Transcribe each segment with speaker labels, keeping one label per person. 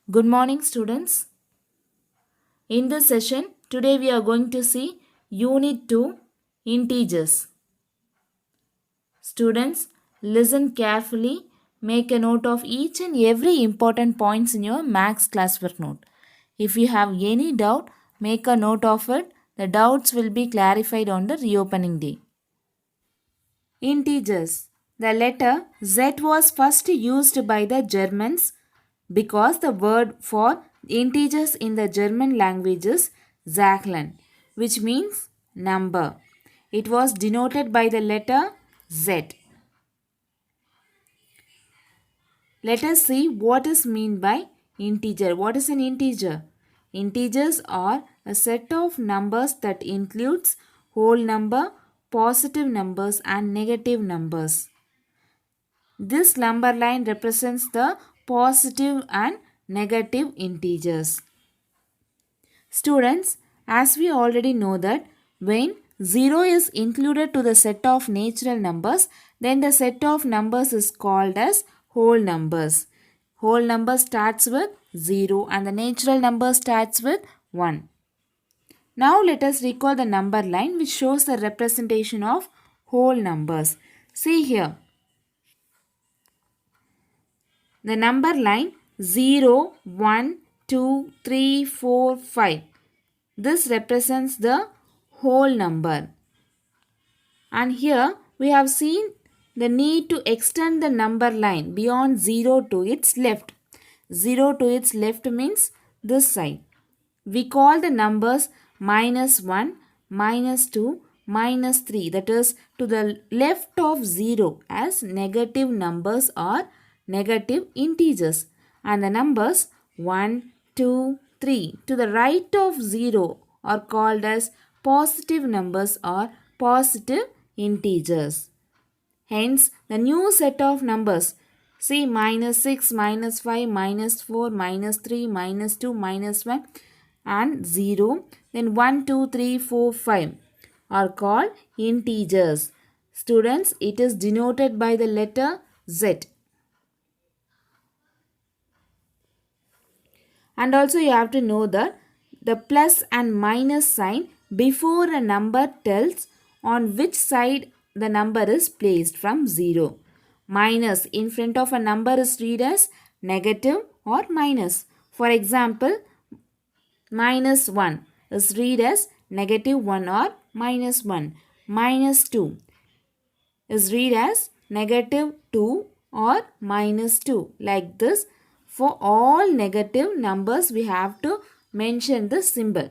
Speaker 1: Good morning, students. In this session, today we are going to see Unit 2 Integers. Students, listen carefully, make a note of each and every important points in your maths classwork note. If you have any doubt, make a note of it. The doubts will be clarified on the reopening day. Integers. The letter Z was first used by the Germans because the word for integers in the German language is Zahlen, which means number. It was denoted by the letter Z. Let us see what is meant by integer. What is an integer? Integers are a set of numbers that includes whole number, positive numbers and negative numbers. This number line represents the positive and negative integers. Students, as we already know that when 0 is included to the set of natural numbers, then the set of numbers is called as whole numbers. Whole number starts with 0 and the natural number starts with 1. Now let us recall the number line which shows the representation of whole numbers. See here. The number line 0, 1, 2, 3, 4, 5. This represents the whole number. And here we have seen the need to extend the number line beyond 0 to its left. 0 to its left means this side. We call the numbers minus 1, minus 2, minus 3, that is to the left of 0 as negative numbers or negative integers, and the numbers 1, 2, 3 to the right of 0 are called as positive numbers or positive integers. Hence, the new set of numbers, see minus 6, minus 5, minus 4, minus 3, minus 2, minus 1 and 0, then 1, 2, 3, 4, 5 are called integers. Students, it is denoted by the letter Z. And also you have to know that the plus and minus sign before a number tells on which side the number is placed from 0. Minus in front of a number is read as negative or minus. For example, minus 1 is read as negative 1 or minus 1. Minus 2 is read as negative 2 or minus 2. Like this, for all negative numbers we have to mention the symbol.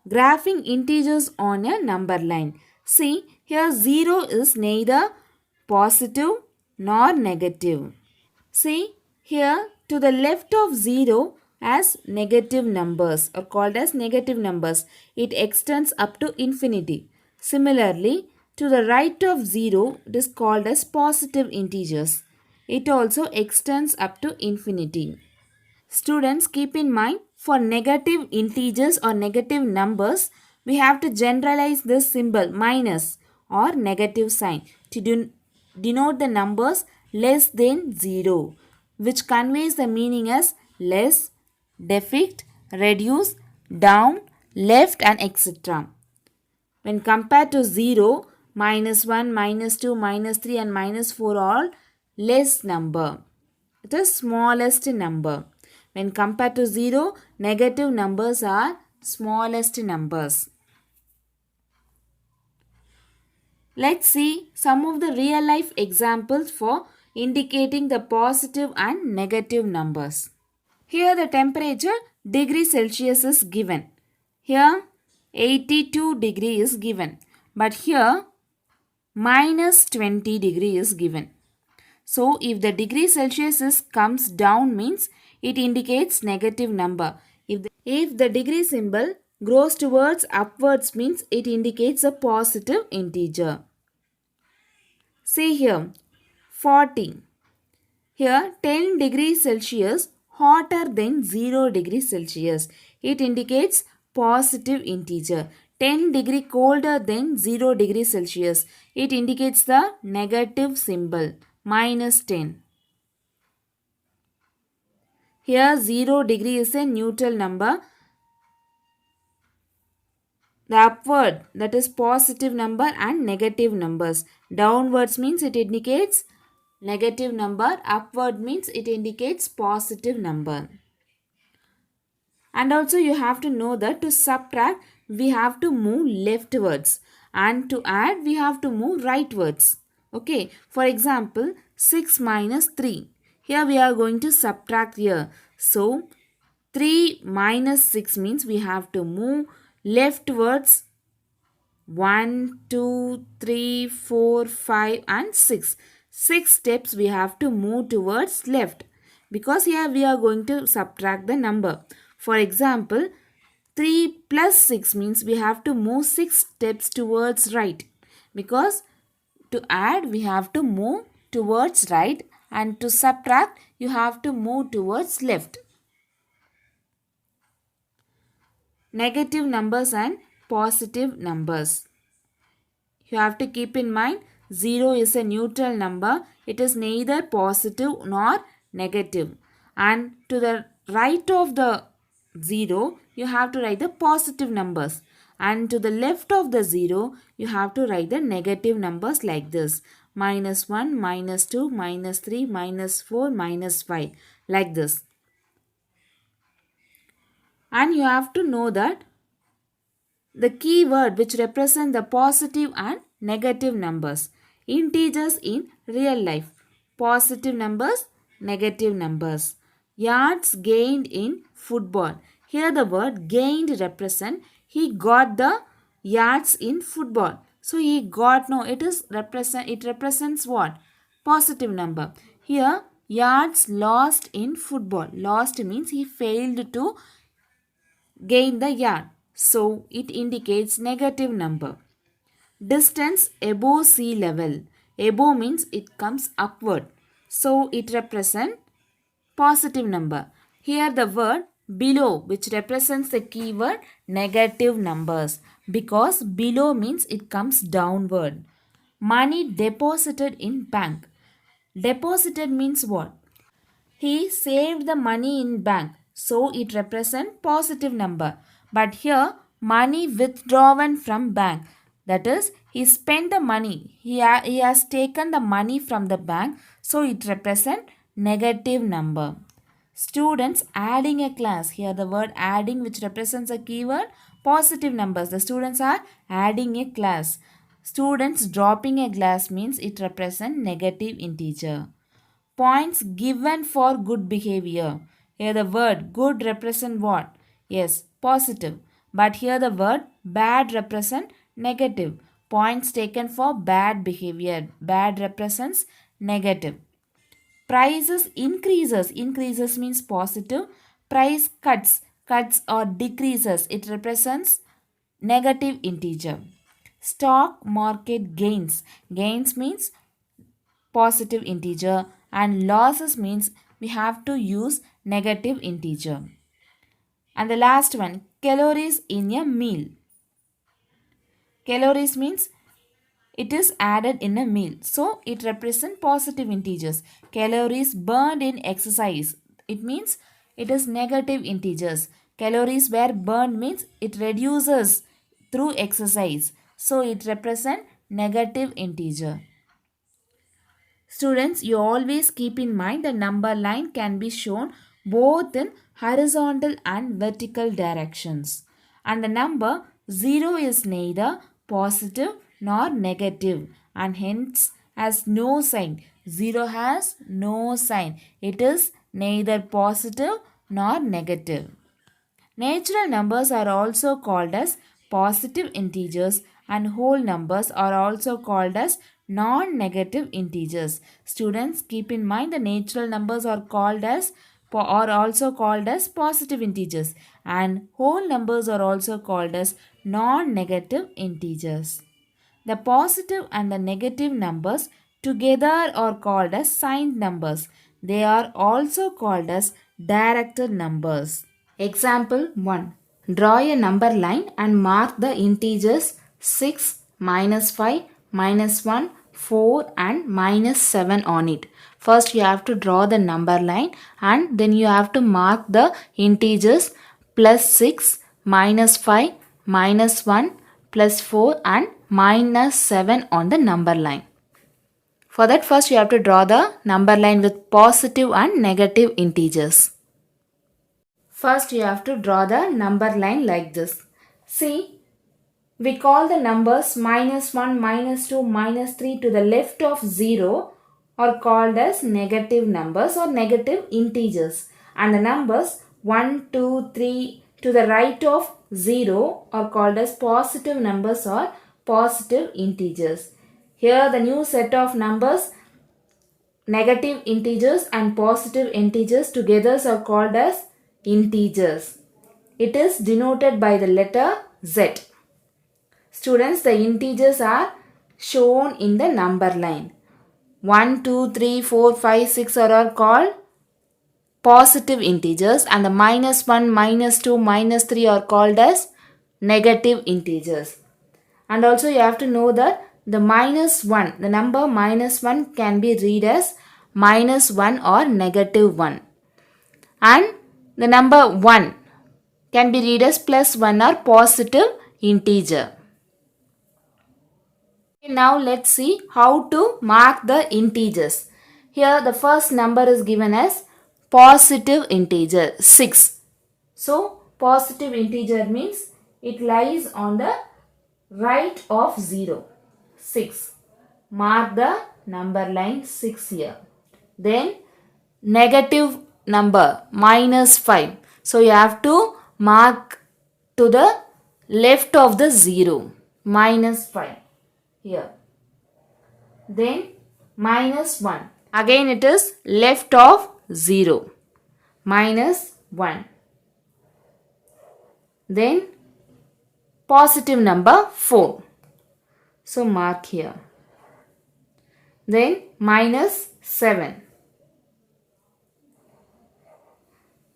Speaker 1: Graphing integers on a number line. See, here 0 is neither positive nor negative. See, here to the left of 0 as negative numbers or called as negative numbers. It extends up to infinity. Similarly, to the right of 0 it is called as positive integers. It also extends up to infinity. Students, keep in mind for negative integers or negative numbers, we have to generalize this symbol minus or negative sign to denote the numbers less than 0, which conveys the meaning as less, defect, reduce, down, left and etc. When compared to 0, minus 1, minus 2, minus 3 and minus 4 are all less number. It is smallest number. When compared to 0, negative numbers are smallest numbers. Let's see some of the real life examples for indicating the positive and negative numbers. Here the temperature degree Celsius is given. Here 82 degree is given. But here minus 20 degree is given. So if the degree Celsius comes down means it indicates negative number. If the degree symbol grows towards upwards means it indicates a positive integer. See here 40. Here 10 degrees Celsius hotter than 0 degrees Celsius. It indicates positive integer. 10 degree colder than 0 degree Celsius. It indicates the negative symbol, minus 10. Here 0 degree is a neutral number. The upward, that is positive number, and negative numbers. Downwards means it indicates negative number. Upward means it indicates positive number. And also you have to know that to subtract we have to move leftwards, and to add we have to move rightwards. Okay, for example 6 minus 3. Here we are going to subtract here. So 3 minus 6 means we have to move leftwards 1, 2, 3, 4, 5 and 6. 6 steps we have to move towards left, because here we are going to subtract the number. For example, 3 plus 6 means we have to move 6 steps towards right, because to add we have to move towards right, and to subtract you have to move towards left. Negative numbers and positive numbers. You have to keep in mind 0 is a neutral number. It is neither positive nor negative. And to the right of the 0, you have to write the positive numbers. And to the left of the 0, you have to write the negative numbers like this. Minus 1, minus 2, minus 3, minus 4, minus 5. Like this. And you have to know that the keyword which represent the positive and negative numbers. Integers in real life. Positive numbers, negative numbers. Yards gained in football. Here the word gained represent he got the yards in football. So he got, no, it represents what? Positive number. Here yards lost in football. Lost means he failed to gain the yard. So it indicates negative number. Distance above sea level. Above means it comes upward. So it represents positive number. Here the word below, which represents the keyword negative numbers, because below means it comes downward. Money deposited in bank. Deposited means what? He saved the money in bank. So it represents positive number. But here money withdrawn from bank. That is, he spent the money. He has taken the money from the bank. So it represents negative number. Students adding a class. Here the word adding, which represents a keyword positive numbers. The students are adding a class. Students dropping a glass means it represents negative integer. Points given for good behavior. Here the word good represent what? Yes, positive. But here the word bad represent negative. Points taken for bad behavior. Bad represents negative. Prices increases. Increases means positive. Price cuts. Cuts or decreases. It represents negative integer. Stock market gains. Gains means positive integer, and losses means we have to use negative integer. And the last one, calories in a meal. Calories means it is added in a meal. So it represents positive integers. Calories burned in exercise. It means it is negative integers. Calories were burned means it reduces through exercise. So it represents negative integer. Students, you always keep in mind the number line can be shown both in horizontal and vertical directions. And the number 0 is neither positive nor negative, and hence has no sign. 0 has no sign. It is neither positive nor negative. Natural numbers are also called as positive integers, and whole numbers are also called as non-negative integers. Students, keep in mind the natural numbers are also called as positive integers, and whole numbers are also called as non-negative integers. The positive and the negative numbers together are called as signed numbers. They are also called as directed numbers. Example 1. Draw a number line and mark the integers 6, minus 5, minus 1, 4 and minus 7 on it. First you have to draw the number line and then you have to mark the integers plus 6, minus 5, minus 1, plus 4 and minus 7 on the number line. For that, first you have to draw the number line with positive and negative integers. First you have to draw the number line like this. See, we call the numbers minus 1, minus 2, minus 3 to the left of 0 are called as negative numbers or negative integers. And the numbers 1, 2, 3 to the right of 0 are called as positive numbers or positive integers. Here the new set of numbers, negative integers and positive integers together are called as integers. It is denoted by the letter Z. Students, the integers are shown in the number line. 1, 2, 3, 4, 5, 6 are all called positive integers and the minus 1, minus 2, minus 3 are called as negative integers. And also you have to know that the minus 1, the number minus 1 can be read as minus 1 or negative 1. And the number 1 can be read as plus 1 or positive integer. Now let's see how to mark the integers. Here the first number is given as positive integer 6. So positive integer means it lies on the right of 0. 6. Mark the number line 6 here. Then negative number minus 5. So you have to mark to the left of the 0. Minus 5 here. Then minus 1. Again it is left of 0. Minus 1. Then positive number 4. So mark here. Then minus 7.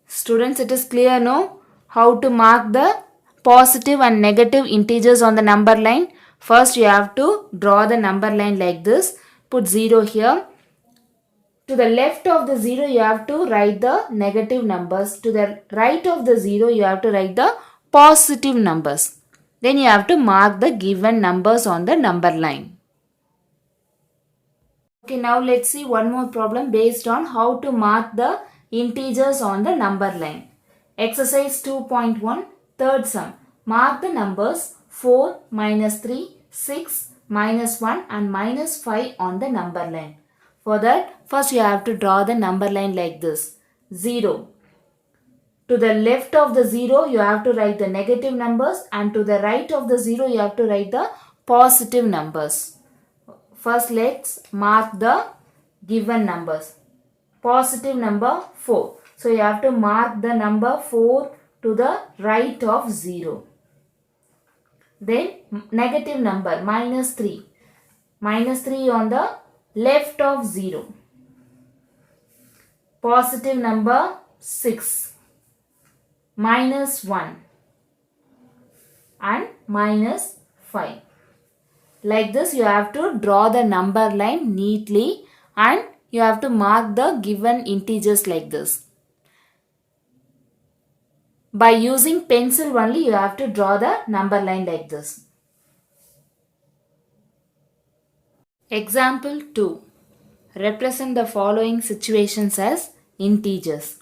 Speaker 1: Students, it is clear now how to mark the positive and negative integers on the number line. First you have to draw the number line like this. Put 0 here. To the left of the 0 you have to write the negative numbers. To the right of the 0 you have to write the positive numbers. Then you have to mark the given numbers on the number line. Okay, now let's see one more problem based on how to mark the integers on the number line. Exercise 2.1, third sum. Mark the numbers 4, minus 3, 6, minus 1 and minus 5 on the number line. For that, first you have to draw the number line like this. 0. To the left of the 0, you have to write the negative numbers and to the right of the 0, you have to write the positive numbers. First, let's mark the given numbers. Positive number 4. So, you have to mark the number 4 to the right of 0. Then, negative number minus 3. Minus 3 on the left of 0. Positive number 6. Minus 1 and minus 5. Like this you have to draw the number line neatly and you have to mark the given integers like this. By using pencil only you have to draw the number line like this. Example 2. Represent the following situations as integers.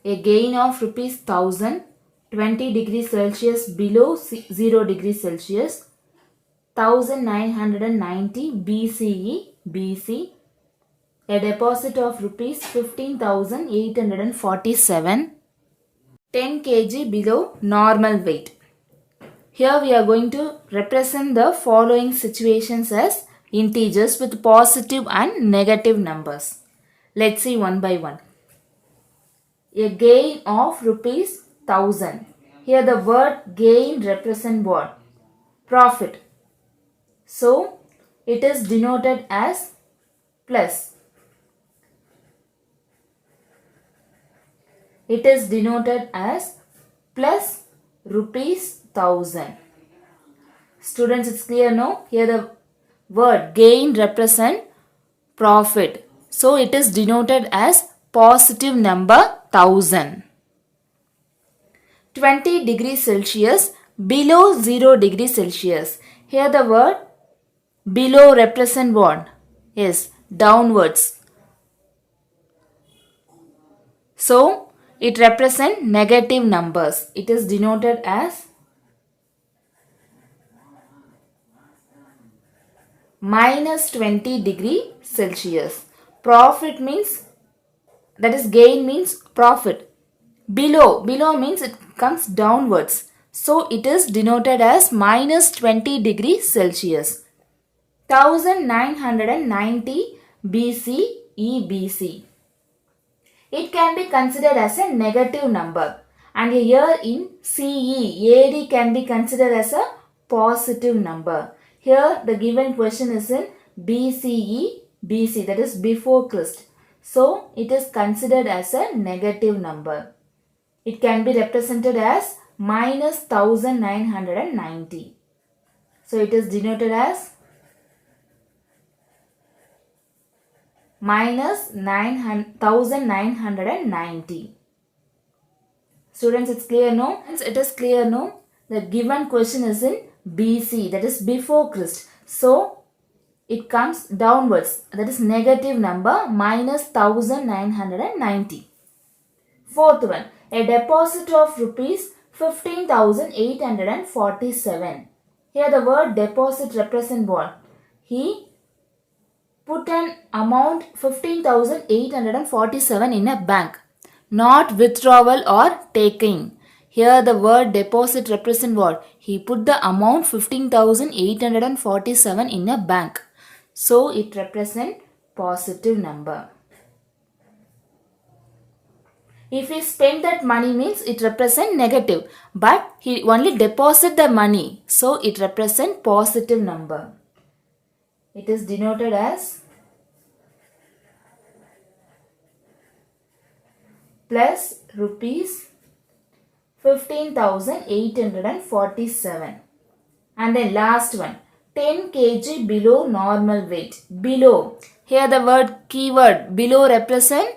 Speaker 1: A gain of rupees 1000, 20 degrees Celsius below 0 degrees Celsius, 1990 BCE BC, a deposit of rupees 15,847, 10 kg below normal weight. Here we are going to represent the following situations as integers with positive and negative numbers. Let's see one by one. A gain of rupees 1000. Here the word gain represent what? Profit. So it is denoted as plus. It is denoted as plus rupees 1000. Students, it's clear, no? Here the word gain represent profit. So it is denoted as positive number 1000. 20 degrees Celsius below 0 degrees Celsius. Here the word below represent what? Yes, downwards. So it represent negative numbers. It is denoted as minus 20 degree Celsius. Profit means, that is gain means profit. Below means it comes downwards. So it is denoted as minus 20 degree Celsius. 1990 BCE BC. It can be considered as a negative number. And here in CE, AD can be considered as a positive number. Here the given question is in BCE BC, that is before Christ. So it is considered as a negative number. It can be represented as minus 1990. So it is denoted as minus 1990. Students, it's clear, no? It is clear, no? The given question is in BC, that is before Christ. So it comes downwards, that is negative number minus 1990. Fourth one, a deposit of rupees 15,847. Here the word deposit represent what? He put an amount 15,847 in a bank, not withdrawal or taking. Here the word deposit represent what? He put the amount 15,847 in a bank. So it represent positive number. If he spent that money means it represent negative. But he only deposit the money. So it represent positive number. It is denoted as plus rupees 15,847. And then last one, 10 kg below normal weight. Below. Here the word keyword below represent,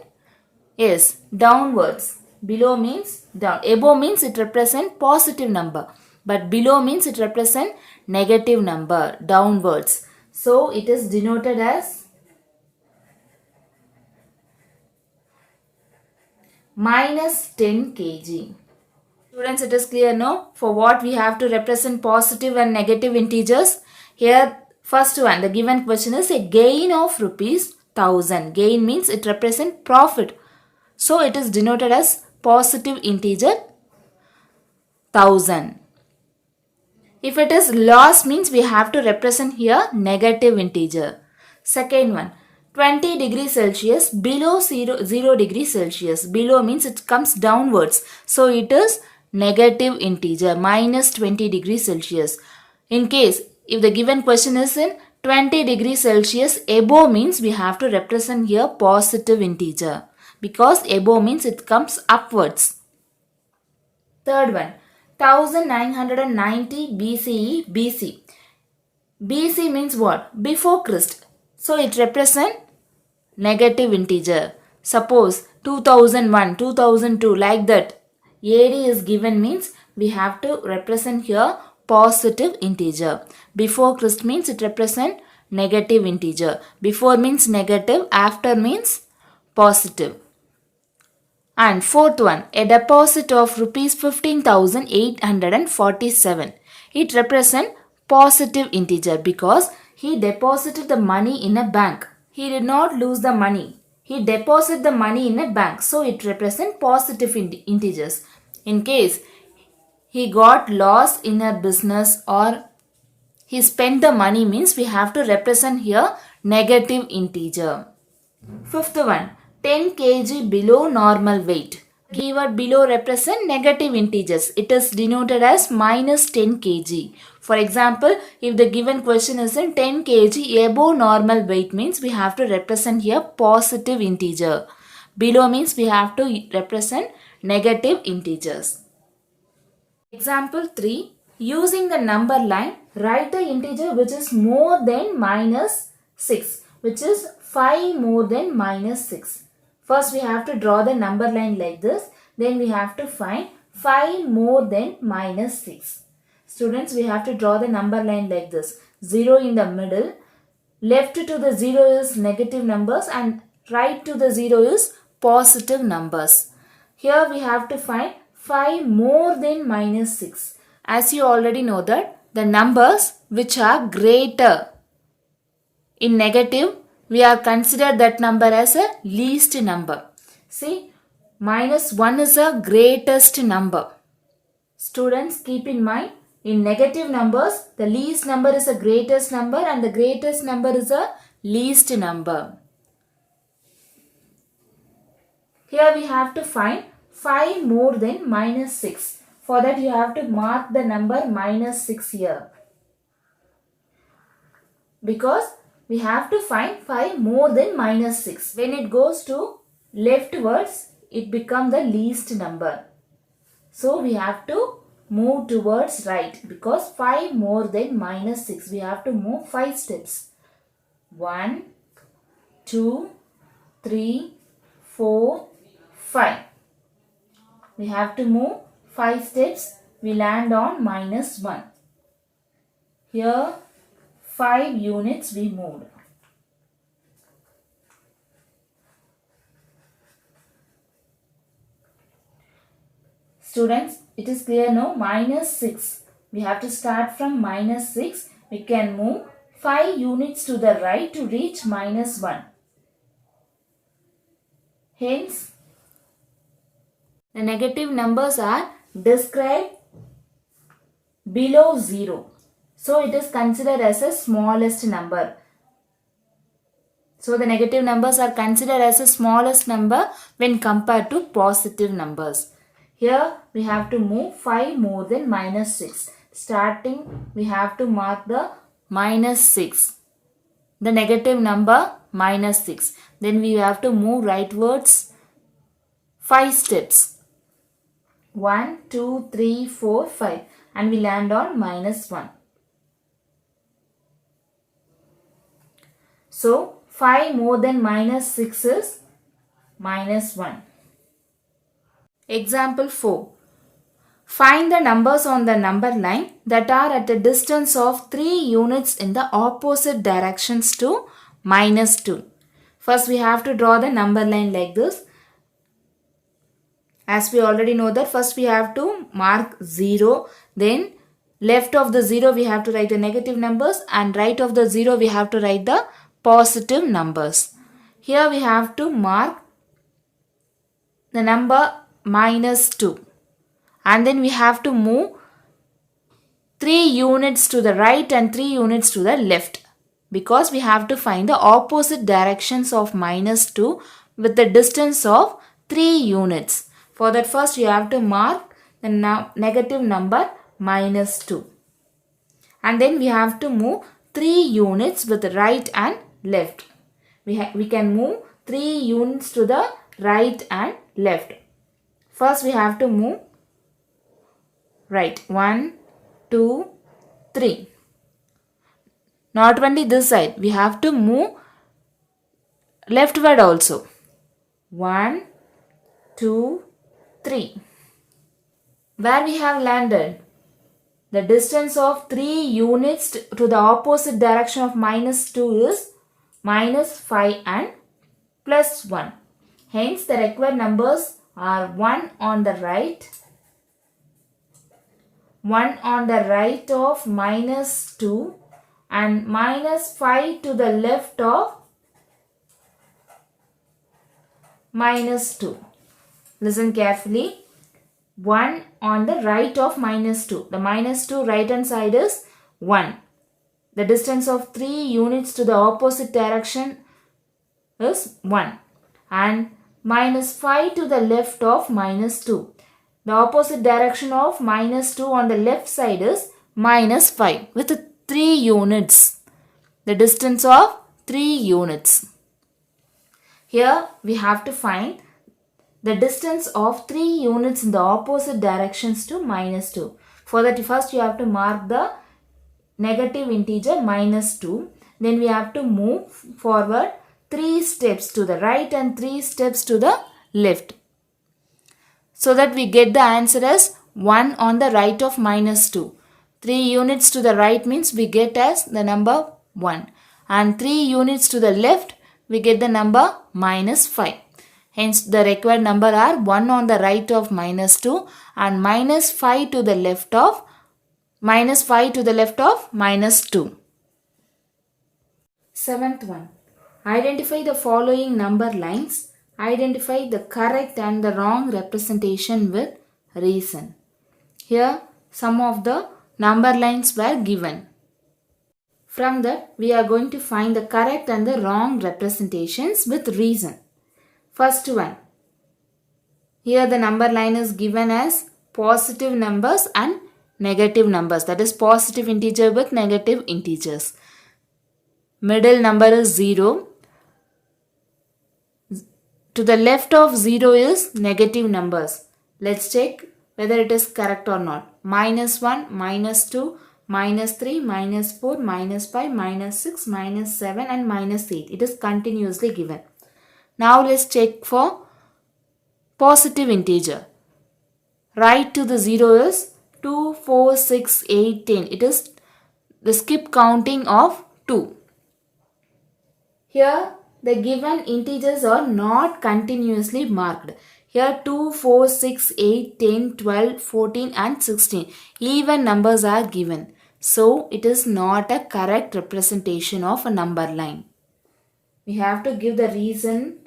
Speaker 1: yes, downwards. Below means down. Above means it represent positive number. But below means it represent negative number, downwards. So it is denoted as minus 10 kg. Students, it is clear, no? For what we have to represent positive and negative integers. Here, first one, the given question is a gain of rupees 1000. Gain means it represents profit. So it is denoted as positive integer 1000. If it is loss means we have to represent here negative integer. Second one, 20 degrees Celsius below 0 degrees Celsius. Below means it comes downwards. So it is negative integer minus 20 degrees Celsius. In case if the given question is in 20 degrees Celsius above means we have to represent here positive integer. Because above means it comes upwards. Third one, 1990 BCE BC. BC means what? Before Christ. So it represents negative integer. Suppose 2001, 2002 like that. AD is given means we have to represent here positive integer. Before Christ means it represents negative integer. Before means negative, after means positive. And fourth one, a deposit of rupees 15,847. It represents positive integer because he deposited the money in a bank. He did not lose the money. He deposited the money in a bank. So it represents positive integers. In case he got lost in a business or he spent the money means we have to represent here negative integer. Fifth one, 10 kg below normal weight. Keyword below represent negative integers. It is denoted as minus 10 kg. For example, if the given question is in 10 kg above normal weight means we have to represent here positive integer. Below means we have to represent negative integers. Example 3. Using the number line, write the integer which is more than minus 6, which is 5 more than minus 6. First we have to draw the number line like this. Then we have to find 5 more than minus 6. Students, we have to draw the number line like this. 0 in the middle. Left to the 0 is negative numbers and right to the 0 is positive numbers. Here we have to find 5 more than minus 6. As you already know that the numbers which are greater in negative, we are considered that number as a least number. See, minus 1 is a greatest number. Students, keep in mind, in negative numbers, the least number is the greatest number and the greatest number is the least number. Here we have to find 5 more than minus 6. For that you have to mark the number minus 6 here. Because we have to find 5 more than minus 6. When it goes to leftwards, it becomes the least number. So we have to move towards right because 5 more than minus 6. We have to move 5 steps. 1, 2, 3, 4, 5. We have to move 5 steps. We land on minus 1. Here 5 units we moved. Students, it is clear now, minus 6. We have to start from minus 6. We can move 5 units to the right to reach minus 1. Hence, the negative numbers are described below 0. So, it is considered as the smallest number. So, the negative numbers are considered as the smallest number when compared to positive numbers. Here, we have to move 5 more than minus 6. Starting, we have to mark the minus 6. The negative number minus 6. Then we have to move rightwards 5 steps. 1, 2, 3, 4, 5. And we land on minus 1. So, 5 more than minus 6 is minus 1. Example 4. Find the numbers on the number line that are at a distance of 3 units in the opposite directions to minus 2. First, we have to draw the number line like this. As we already know that, first we have to mark 0. Then, left of the 0 we have to write the negative numbers and right of the 0 we have to write the positive numbers. Here we have to mark the number minus 2 and then we have to move 3 units to the right and 3 units to the left because we have to find the opposite directions of minus 2 with the distance of 3 units. For that, first you have to mark the negative number minus 2 and then we have to move 3 units with the right and left. We can move 3 units to the right and left. First we have to move right. 1, 2, 3. Not only this side, we have to move leftward also. 1, 2, 3. Where we have landed? The distance of 3 units to the opposite direction of minus 2 is minus 5 and plus 1. Hence, the required numbers are 1 on the right, 1 on the right of minus 2 and minus 5 to the left of minus 2. Listen carefully. 1 on the right of minus 2. The minus 2 right hand side is 1. The distance of 3 units to the opposite direction is 1. And minus 5 to the left of minus 2. The opposite direction of minus 2 on the left side is minus 5 with 3 units. The distance of 3 units. Here we have to find the distance of 3 units in the opposite directions to minus 2. For that, first you have to mark the negative integer minus 2. Then we have to move forward 3 steps to the right and 3 steps to the left, so that we get the answer as 1 on the right of minus 2. 3 units to the right means we get as the number 1. And 3 units to the left, we get the number minus 5. Hence, the required number are 1 on the right of minus 2 and minus 5 to the left of minus 2. Seventh one. Identify the following number lines. Identify the correct and the wrong representation with reason. Here, some of the number lines were given. From that, we are going to find the correct and the wrong representations with reason. First one. Here the number line is given as positive numbers and negative numbers. That is positive integer with negative integers. Middle number is 0. To the left of 0 is negative numbers. Let's check whether it is correct or not. Minus 1, minus 2, minus 3, minus 4, minus 5, minus 6, minus 7 and minus 8. It is continuously given. Now let's check for positive integer. Right to the 0 is 2, 4, 6, 8, 10. It is the skip counting of 2. Here the given integers are not continuously marked. Here 2, 4, 6, 8, 10, 12, 14 and 16. Even numbers are given. So it is not a correct representation of a number line. We have to give the reason.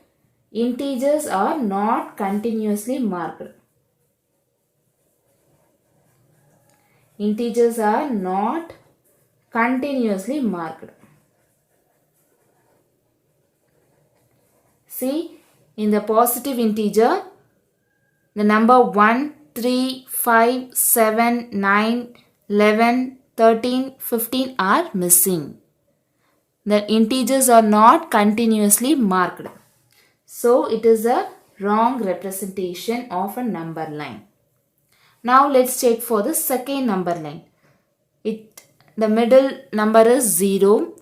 Speaker 1: Integers are not continuously marked. Integers are not continuously marked. See, in the positive integer, the number 1, 3, 5, 7, 9, 11, 13, 15 are missing. The integers are not continuously marked. So, it is a wrong representation of a number line. Now, let's check for the second number line. The middle number is 0.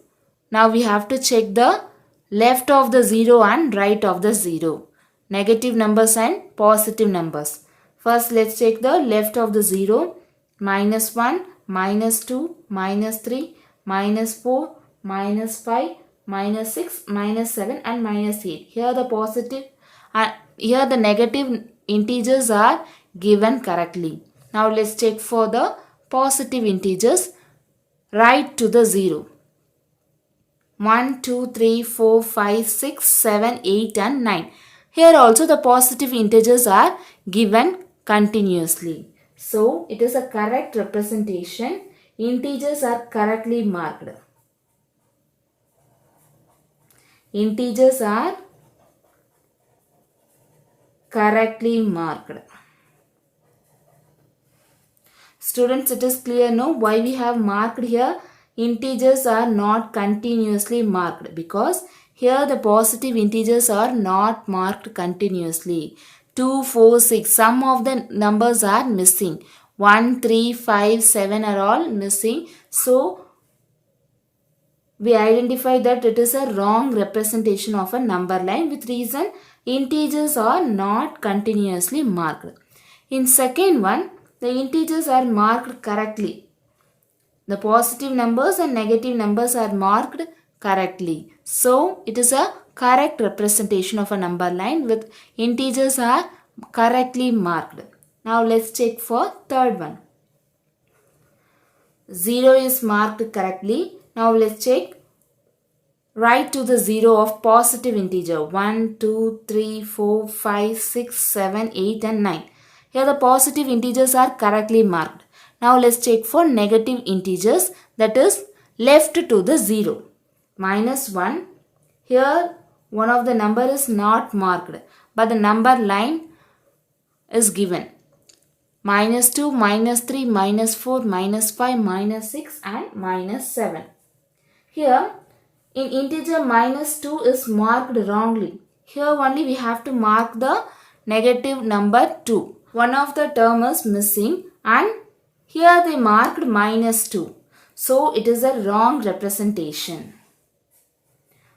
Speaker 1: Now, we have to check the left of the 0 and right of the 0. Negative numbers and positive numbers. First, let's check the left of the 0. Minus 1, minus 2, minus 3, minus 4, minus 5, minus 6, minus 7 and minus 8. Here the negative integers are given correctly. Now let's check for the positive integers right to the 0. 1, 2, 3, 4, 5, 6, 7, 8 and 9. Here also the positive integers are given continuously. So it is a correct representation. Integers are correctly marked. Integers are correctly marked. Students, it is clear now why we have marked here. Integers are not continuously marked because here the positive integers are not marked continuously. 2, 4, 6, some of the numbers are missing. 1, 3, 5, 7 are all missing. So, we identify that it is a wrong representation of a number line with reason integers are not continuously marked. In second one, the integers are marked correctly. The positive numbers and negative numbers are marked correctly. So, it is a correct representation of a number line with integers are correctly marked. Now, let's check for third one. 0 is marked correctly. Now, let's check right to the 0 of positive integer. 1, 2, 3, 4, 5, 6, 7, 8 and 9. Here the positive integers are correctly marked. Now let's check for negative integers, that is left to the 0. Minus 1. Here one of the number is not marked, but the number line is given. Minus 2, minus 3, minus 4, minus 5, minus 6 and minus 7. Here in integer minus 2 is marked wrongly. Here only we have to mark the negative number 2. One of the term is missing and Here they marked minus 2. So it is a wrong representation.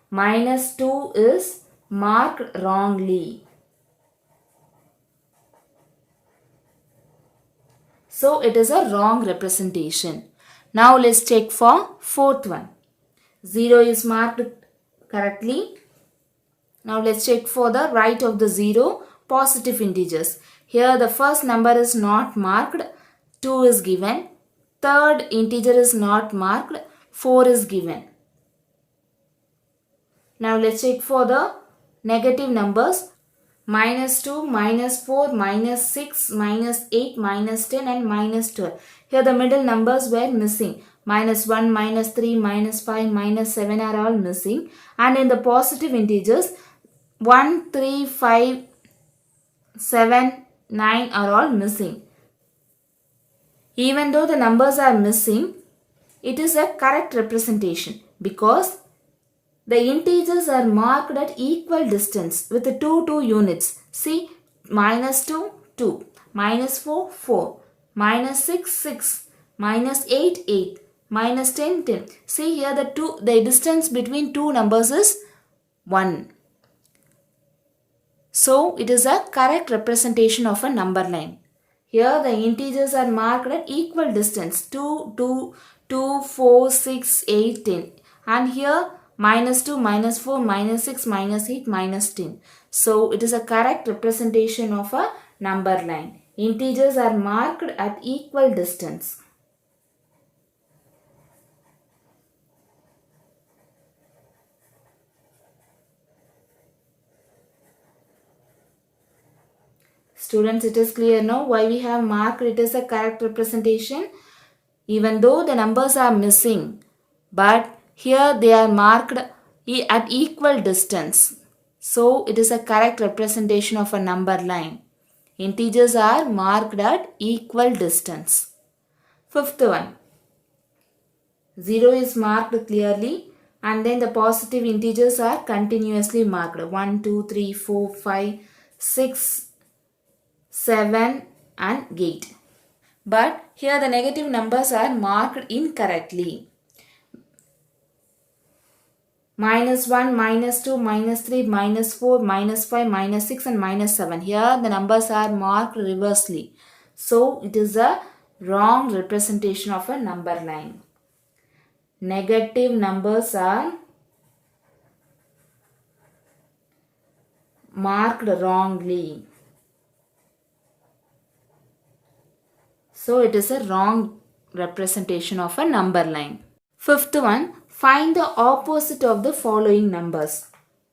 Speaker 1: Minus 2 is marked wrongly. So it is a wrong representation. Now let's check for fourth one. 0 is marked correctly. Now let's check for the right of the 0, positive integers. Here the first number is not marked, 2 is given. Third integer is not marked, 4 is given. Now let's check for the negative numbers. Minus 2, minus 4, minus 6, minus 8, minus 10 and minus 12. Here the middle numbers were missing. Minus 1, minus 3, minus 5, minus 7 are all missing. And in the positive integers, 1, 3, 5, 7, 9 are all missing. Even though the numbers are missing, it is a correct representation because the integers are marked at equal distance with the 2 units. See, minus 2, 2, minus 4, 4, minus 6, 6, minus 8, 8, minus 10, 10. See here the distance between two numbers is 1. So it is a correct representation of a number line. Here the integers are marked at equal distance 2, 2, 2, 4, 6, 8, 10. And here minus 2, minus 4, minus 6, minus 8, minus 10. So it is a correct representation of a number line. Integers are marked at equal distance. Students, it is clear now why we have marked it as a correct representation. Even though the numbers are missing, but here they are marked at equal distance. So it is a correct representation of a number line. Integers are marked at equal distance. Fifth one. 0 is marked clearly and then the positive integers are continuously marked. 1, 2, 3, 4, 5, 6, 7 and 8. But here the negative numbers are marked incorrectly. Minus 1, minus 2, minus 3, minus 4, minus 5, minus 6 and minus 7. Here the numbers are marked reversely. So it is a wrong representation of a number line. Negative numbers are marked wrongly. So it is a wrong representation of a number line. Fifth one, find the opposite of the following numbers.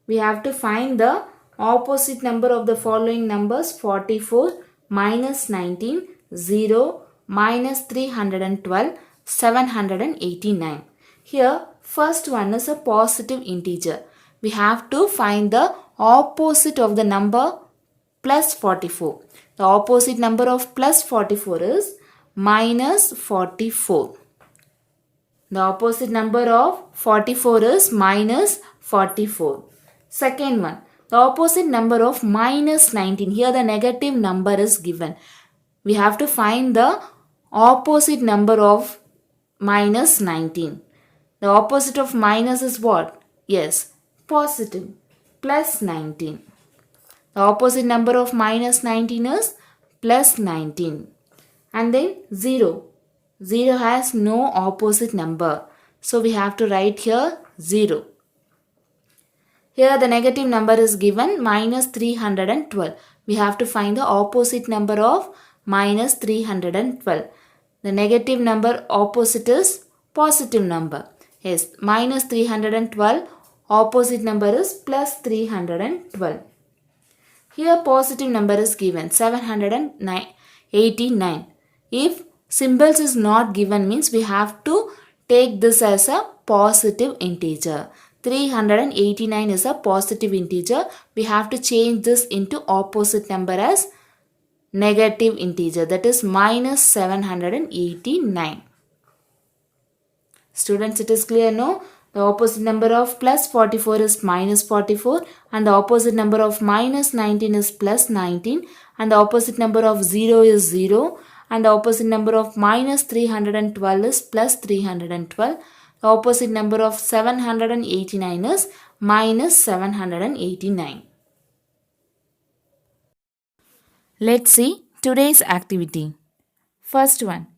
Speaker 1: We have to find the opposite number of the following numbers: 44, minus 19, 0, minus 312, 789. Here, first one is a positive integer. We have to find the opposite of the number plus 44. The opposite number of plus 44 is minus 44. The opposite number of 44 is minus 44. Second one, the opposite number of minus 19. Here the negative number is given. We have to find the opposite number of minus 19. The opposite of minus is what? Yes, positive, plus 19. The opposite number of minus 19 is plus 19. And then 0. 0 has no opposite number. So we have to write here 0. Here the negative number is given minus 312. We have to find the opposite number of minus 312. The negative number opposite is positive number. Yes, minus 312. Opposite number is plus 312. Here positive number is given 789. If symbols is not given means we have to take this as a positive integer. 389 is a positive integer. We have to change this into opposite number as negative integer, that is minus 789. Students, it is clear no? The opposite number of plus 44 is minus 44 and the opposite number of minus 19 is plus 19 and the opposite number of 0 is 0 and the opposite number of minus 312 is plus 312. The opposite number of 789 is minus 789. Let's see today's activity. First one.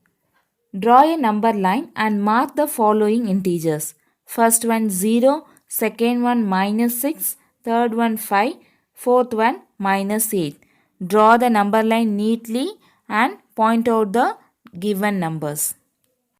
Speaker 1: Draw a number line and mark the following integers. First one 0, second one minus 6, third one 5, fourth one minus 8. Draw the number line neatly and point out the given numbers.